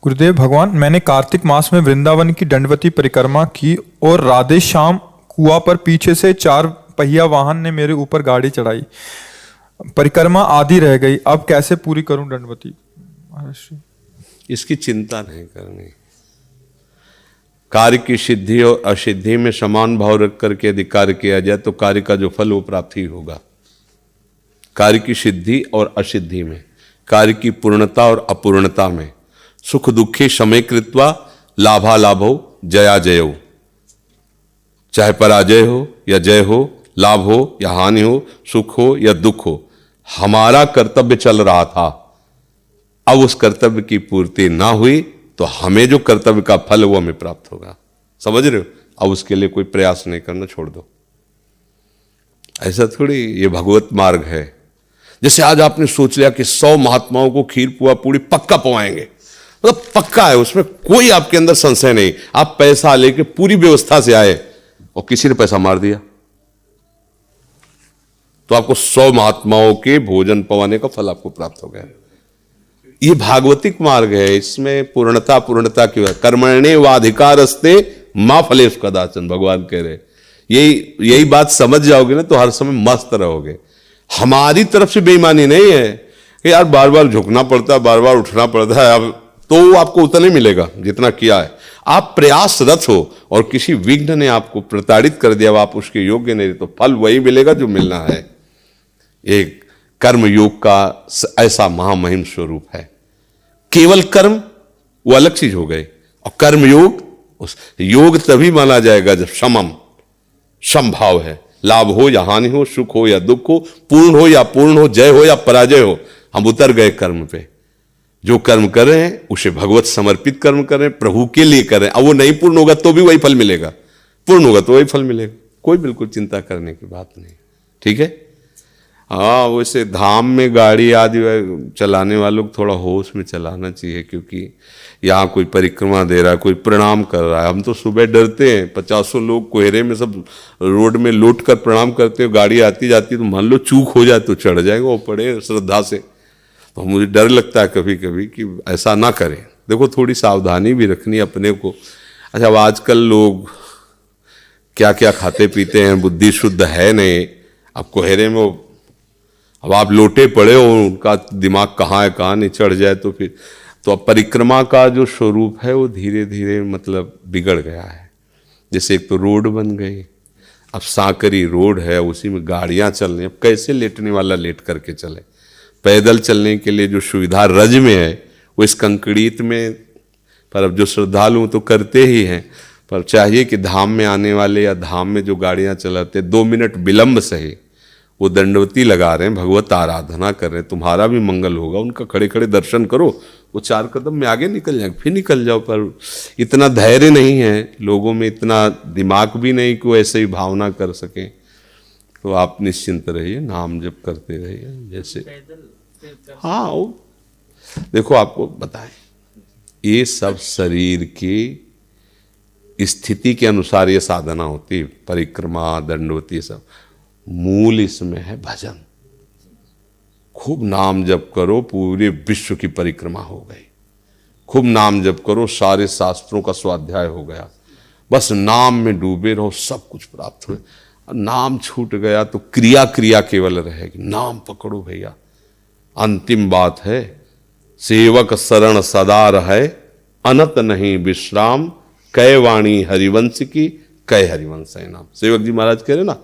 गुरुदेव भगवान, मैंने कार्तिक मास में वृंदावन की दंडवती परिक्रमा की और राधे श्याम कुआं पर पीछे से 4 पहिया वाहन ने मेरे ऊपर गाड़ी चढ़ाई, परिक्रमा आधी रह गई, अब कैसे पूरी करूं दंडवती? इसकी चिंता नहीं करनी। कार्य की सिद्धि और असिद्धि में समान भाव रख करके यदि कार्य किया जाए तो कार्य का जो फल वो प्राप्त ही होगा। कार्य की सिद्धि और असिद्धि में, कार्य की पूर्णता और अपूर्णता में, सुख दुखी समय कृत्वा लाभा लाभो जया जयो, चाहे पराजय हो या जय हो, लाभ हो या हानि हो, सुख हो या दुख हो, हमारा कर्तव्य चल रहा था, अब उस कर्तव्य की पूर्ति ना हुई तो हमें जो कर्तव्य का फल वो हमें प्राप्त होगा। समझ रहे हो? अब उसके लिए कोई प्रयास नहीं करना, छोड़ दो। ऐसा थोड़ी, ये भगवत मार्ग है। जैसे आज आपने सोच लिया कि 100 महात्माओं को खीर पुआ पूरी पक्का पवाएंगे, मतलब पक्का है, उसमें कोई आपके अंदर संशय नहीं। आप पैसा लेके पूरी व्यवस्था से आए और किसी ने पैसा मार दिया तो आपको 100 महात्माओं के भोजन पवाने का फल आपको प्राप्त हो गया। ये भागवतिक मार्ग है, इसमें पूर्णता की बात। कर्मण्ये वाधिकारस्ते मां फलेषु कदाचन, भगवान कह रहे। यही बात समझ जाओगे ना तो हर समय मस्त रहोगे। हमारी तरफ से बेईमानी नहीं है कि यार बार बार झुकना पड़ता है, बार बार उठना पड़ता है, अब तो वो आपको उतना ही मिलेगा जितना किया है। आप प्रयासरत हो और किसी विघ्न ने आपको प्रताड़ित कर दिया, आप उसके योग्य नहीं, तो फल वही मिलेगा जो मिलना है। एक कर्म योग का ऐसा महामहिम स्वरूप है। केवल कर्म वो अलग चीज हो गए, और कर्म योग, उस योग तभी माना जाएगा जब समभाव है। लाभ हो या हानि हो, सुख हो या दुख हो, पूर्ण हो या पूर्ण हो, जय हो या पराजय हो, हम उतर गए कर्म पे। जो कर्म कर रहे हैं उसे भगवत समर्पित कर्म करें, प्रभु के लिए करें। अब वो नहीं पूर्ण होगा तो भी वही फल मिलेगा, पूर्ण होगा तो वही फल मिलेगा, कोई बिल्कुल चिंता करने की बात नहीं। ठीक है। हाँ, वैसे धाम में गाड़ी आदि चलाने वालों को थोड़ा होश में चलाना चाहिए, क्योंकि यहाँ कोई परिक्रमा दे रहा है, कोई प्रणाम कर रहा है। हम तो सुबह डरते हैं, 50 लोग कोहरे में सब रोड में लौट कर प्रणाम करते हो, गाड़ी आती जाती तो मान लो चूक हो जाए तो चढ़ जाएगा वो पड़े श्रद्धा से। तो मुझे डर लगता है कभी कभी कि ऐसा ना करें। देखो, थोड़ी सावधानी भी रखनी अपने को। अच्छा, अब आजकल लोग क्या क्या खाते पीते हैं, बुद्धि शुद्ध है नहीं। अब कोहरे में अब आप लोटे पड़े हो, उनका दिमाग कहाँ है कहाँ नहीं, चढ़ जाए तो फिर तो अब परिक्रमा का जो स्वरूप है वो धीरे धीरे मतलब बिगड़ गया है। जैसे एक तो रोड बन गई, अब सांकरी रोड है, उसी में गाड़ियां चल रही। अब कैसे लेटने वाला लेट करके चले? पैदल चलने के लिए जो सुविधा रज में है वो इस कंक्रीट में, पर अब जो श्रद्धालु तो करते ही हैं, पर चाहिए कि धाम में आने वाले या धाम में जो गाड़ियां चलाते 2 मिनट विलंब से ही वो दंडवती लगा रहे हैं, भगवत आराधना कर रहे हैं, तुम्हारा भी मंगल होगा। उनका खड़े खड़े दर्शन करो, वो 4 कदम में आगे निकल जाए, फिर निकल जाओ। पर इतना धैर्य नहीं है लोगों में, इतना दिमाग भी नहीं कि वो ऐसे ही भावना कर सकें। तो आप निश्चिंत रहिए, नाम जप करते रहिए जैसे। हाँ, वो देखो आपको बताएं, ये सब शरीर की स्थिति के अनुसार ये साधना होती है, परिक्रमा दंडवती सब। मूल इसमें है भजन। खूब नाम जप करो, पूरे विश्व की परिक्रमा हो गई। खूब नाम जप करो, सारे शास्त्रों का स्वाध्याय हो गया। बस नाम में डूबे रहो, सब कुछ प्राप्त हो। नाम छूट गया तो क्रिया क्रिया केवल रहेगी। नाम पकड़ो भैया, अंतिम बात है। सेवक शरण सदा रहे, अनत नहीं विश्राम, कै वाणी हरिवंश की, कै हरिवंश है नाम। सेवक जी महाराज कह रहे ना,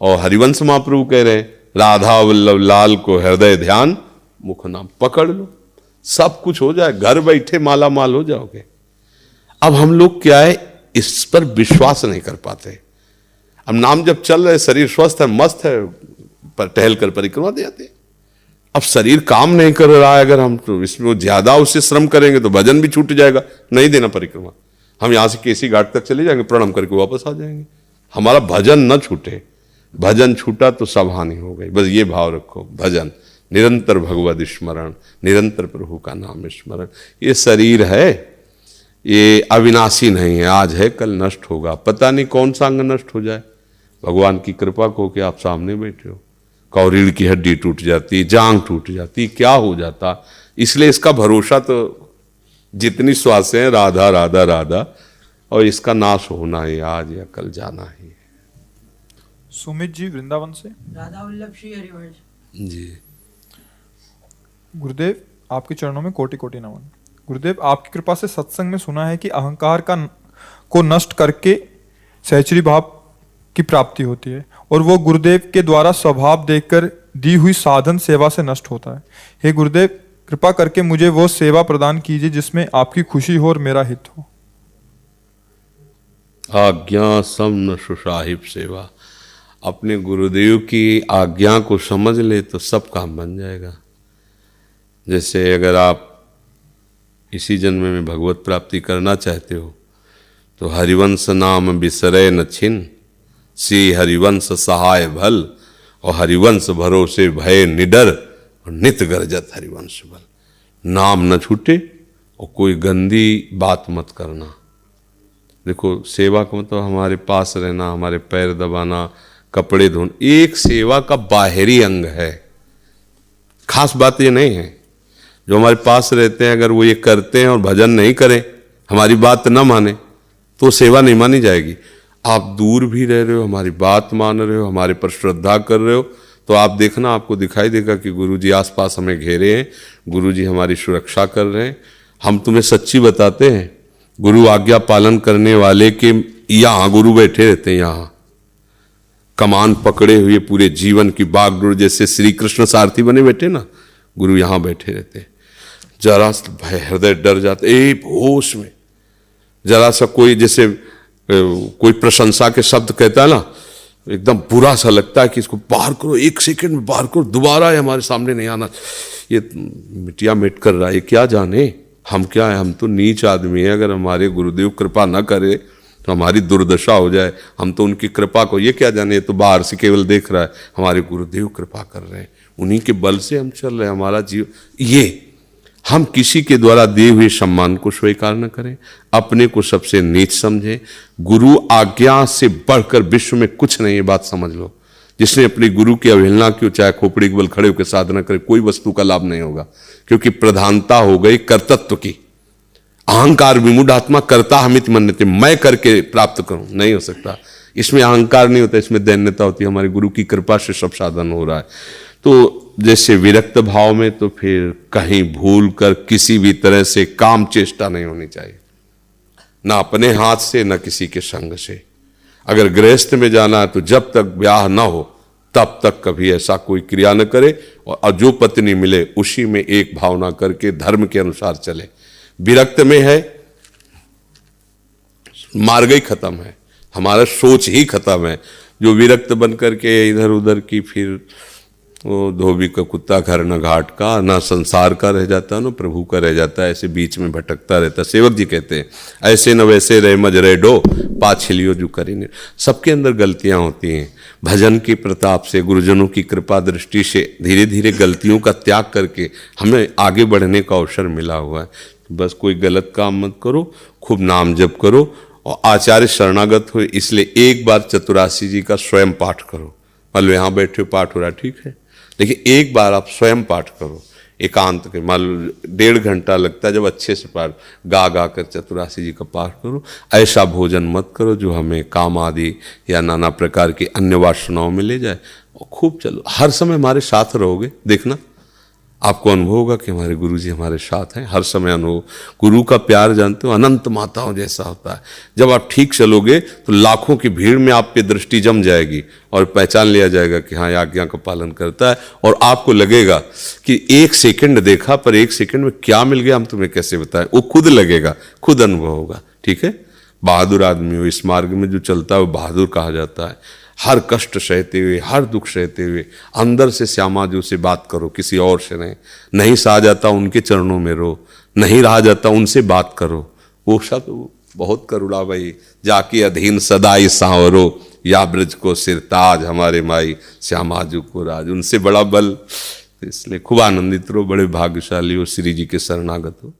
और हरिवंश महाप्रभु कह रहे हैं, राधा वल्लभ लाल को हृदय ध्यान, मुख नाम पकड़ लो, सब कुछ हो जाए, घर बैठे माला माल हो जाओगे। अब हम लोग क्या है, इस पर विश्वास नहीं कर पाते। अब नाम जब चल रहे, शरीर स्वस्थ है, मस्त है, पर टहल कर परिक्रमा दे आते। अब शरीर काम नहीं कर रहा है, अगर हम तो इसमें ज्यादा उससे श्रम करेंगे तो भजन भी छूट जाएगा, नहीं देना परिक्रमा। हम यहां से केसी घाट तक चले जाएंगे, प्रणाम करके वापस आ जाएंगे। हमारा भजन न छूटे, भजन छूटा तो सब हानि हो गई। बस ये भाव रखो, भजन, निरंतर भगवद स्मरण, निरंतर प्रभु का नाम स्मरण। ये शरीर है, ये अविनाशी नहीं है, आज है कल नष्ट होगा, पता नहीं कौन सा अंग नष्ट हो जाए। भगवान की कृपा को कि आप सामने बैठे हो, कौरीड़ की हड्डी टूट जाती, जांग टूट जाती, क्या हो जाता। इसलिए इसका भरोसा तो जितनी श्वासें हैं, राधा राधा राधा, और इसका नाश होना है, आज या कल जाना ही है। सुमित जी वृंदावन से। राधा वल्लभ श्री हरिवंश जी गुरुदेव, आपके चरणों में कोटि कोटि नमन। गुरुदेव, आपकी कृपा से सत्संग में सुना है कि अहंकार को नष्ट करके सहचरी भाव की प्राप्ति होती है, और वो गुरुदेव के द्वारा स्वभाव देखकर दी हुई साधन सेवा से नष्ट होता है। हे गुरुदेव, कृपा करके मुझे वो सेवा प्रदान कीजिए जिसमें आपकी खुशी हो और मेरा हित हो। आज्ञा समन सुसाहिब सेवा। अपने गुरुदेव की आज्ञा को समझ ले तो सब काम बन जाएगा। जैसे अगर आप इसी जन्म में भगवत प्राप्ति करना चाहते हो तो हरिवंश नाम बिसरे न छिन, श्री हरिवंश सहाय भल, और हरिवंश भरोसे भय निडर, और नित गरजत हरिवंश बल। नाम न छूटे और कोई गंदी बात मत करना। देखो, सेवा का मतलब हमारे पास रहना, हमारे पैर दबाना, कपड़े धोना, एक सेवा का बाहरी अंग है। खास बात ये नहीं है, जो हमारे पास रहते हैं अगर वो ये करते हैं और भजन नहीं करें, हमारी बात न माने, तो सेवा नहीं मानी जाएगी। आप दूर भी रह रहे हो, हमारी बात मान रहे हो, हमारे पर श्रद्धा कर रहे हो, तो आप देखना, आपको दिखाई देगा कि गुरुजी आसपास हमें घेरे हैं, गुरुजी हमारी सुरक्षा कर रहे हैं। हम तुम्हें सच्ची बताते हैं, गुरु आज्ञा पालन करने वाले के यहाँ गुरु बैठे रहते हैं, यहाँ कमान पकड़े हुए पूरे जीवन की बागडोर, जैसे श्री कृष्ण सारथी बने बैठे ना, गुरु यहाँ बैठे रहते हैं। जरा सा हृदय डर जाता, होश में जरा सा कोई जैसे कोई प्रशंसा के शब्द कहता है ना, एकदम बुरा सा लगता है कि इसको बाहर करो, 1 सेकंड में बाहर करो, दोबारा ये हमारे सामने नहीं आना, ये मिटिया मिट कर रहा है, क्या जाने हम क्या है, हम तो नीच आदमी है। अगर हमारे गुरुदेव कृपा ना करे तो हमारी दुर्दशा हो जाए। हम तो उनकी कृपा को, ये क्या जाने, ये तो बाहर से केवल देख रहा है, हमारे गुरुदेव कृपा कर रहे हैं, उन्हीं के बल से हम चल रहे हैं, हमारा जीव। ये हम किसी के द्वारा दिए हुए सम्मान को स्वीकार न करें, अपने को सबसे नीच समझें। गुरु आज्ञा से बढ़कर विश्व में कुछ नहीं है, बात समझ लो। जिसने अपने गुरु की अवहेलना की, चाहे खोपड़ी के बल खड़े होकर साधना करे, कोई वस्तु का लाभ नहीं होगा, क्योंकि प्रधानता हो गई कर्तत्व की। अहंकार विमूढ़ आत्मा करता हमित मन्यते, मैं करके प्राप्त करूं, नहीं हो सकता। इसमें अहंकार नहीं होता, इसमें दैन्यता होती है। हमारे गुरु की कृपा से सब साधन हो रहा है। तो जैसे विरक्त भाव में, तो फिर कहीं भूल कर किसी भी तरह से काम चेष्टा नहीं होनी चाहिए, ना अपने हाथ से ना किसी के संग से। अगर गृहस्थ में जाना है तो जब तक ब्याह ना हो तब तक कभी ऐसा कोई क्रिया न करे, और जो पत्नी मिले उसी में एक भावना करके धर्म के अनुसार चले। विरक्त में है, मार्ग ही खत्म है, हमारा सोच ही खत्म है। जो विरक्त बन करके इधर उधर की, फिर वो धोबी का कुत्ता घर न घाट का, ना संसार का रह जाता, ना प्रभु का रह जाता है, ऐसे बीच में भटकता रहता। सेवक जी कहते हैं, ऐसे न वैसे रहे मज रेडो पाछलियो जो करेंगे। सबके अंदर गलतियां होती हैं। भजन की प्रताप से, गुरुजनों की कृपा दृष्टि से धीरे धीरे गलतियों का त्याग करके हमें आगे बढ़ने का अवसर मिला हुआ है। बस कोई गलत काम मत करो, खूब नाम जप करो और आचार्य शरणागत हो। इसलिए एक बार चतुरासी जी का स्वयं पाठ करो। मान लो यहाँ बैठे हो, पाठ हो रहा है, ठीक है, लेकिन एक बार आप स्वयं पाठ करो, एकांत के। मान लो 1.5 घंटा लगता है, जब अच्छे से पाठ गा कर चतुरासी जी का पाठ करो। ऐसा भोजन मत करो जो हमें काम आदि या नाना प्रकार की अन्य वासनाओं में ले जाए। और खूब चलो, हर समय हमारे साथ रहोगे, देखना आपको अनुभव होगा कि हमारे गुरु जी हमारे साथ हैं, हर समय अनुभव। गुरु का प्यार जानते हो, अनंत माताओं जैसा होता है। जब आप ठीक चलोगे तो लाखों की भीड़ में आप पे दृष्टि जम जाएगी और पहचान लिया जाएगा कि हाँ, ये आज्ञा का पालन करता है। और आपको लगेगा कि 1 सेकंड देखा, पर 1 सेकंड में क्या मिल गया हम तुम्हें कैसे बताएं, वो खुद लगेगा, खुद अनुभव होगा। ठीक है, बहादुर आदमी हो, इस मार्ग में जो चलता है वो बहादुर कहा जाता है। हर कष्ट सहते हुए, हर दुख सहते हुए अंदर से श्यामा जी से बात करो, किसी और से नहीं। नहीं सहा जाता उनके चरणों में रो, नहीं रहा जाता उनसे बात करो। वो सब बहुत करुणा भाई, जाके अधीन सदाई सांवरो, या ब्रज को सिरताज, हमारे माई श्यामा जी को राज। उनसे बड़ा बल, इसलिए खूब आनंदित रहो, बड़े भाग्यशाली हो, श्री जी के शरणागत हो।